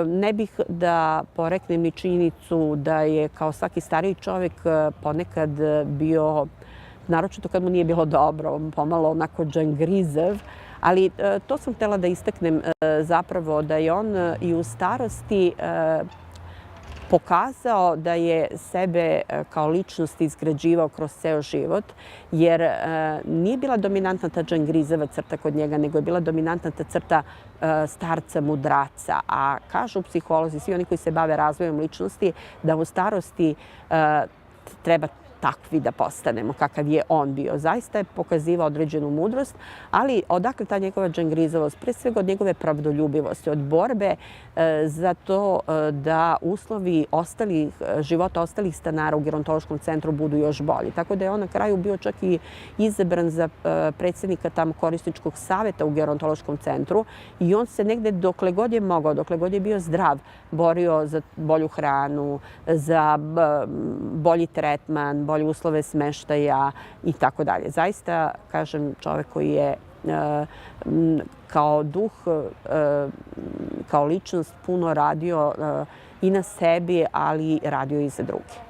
Ne bih da poreknem ni činjenicu da je kao svaki stariji čovjek ponekad bio, naročito kad mu nije bilo dobro, pomalo onako džangrizev, ali to sam htjela da istaknem zapravo da je on i u starosti pokazao da je sebe kao ličnost izgrađivao kroz ceo život, jer nije bila dominantna ta džangrizeva crta kod njega, nego je bila dominantna ta crta starca, mudraca. A kažu psiholozi, svi oni koji se bave razvojem ličnosti, da u starosti treba takvi da postanemo, kakav je on bio. Zaista je pokazivao određenu mudrost, ali odakle ta njegova džangrizovost? Pre svega od njegove pravdoljubivosti, od borbe za to da uslovi života ostalih stanara u gerontološkom centru budu još bolji. Tako da je on na kraju bio čak i izabran za predsjednika tamo korisničkog saveta u gerontološkom centru i on se negde dokle god je mogao, dokle god je bio zdrav, borio za bolju hranu, za bolji tretman, bolje uslove smeštaja i tako dalje. Zaista, kažem, čovjek koji je kao duh, kao ličnost puno radio i na sebi, ali radio i za druge.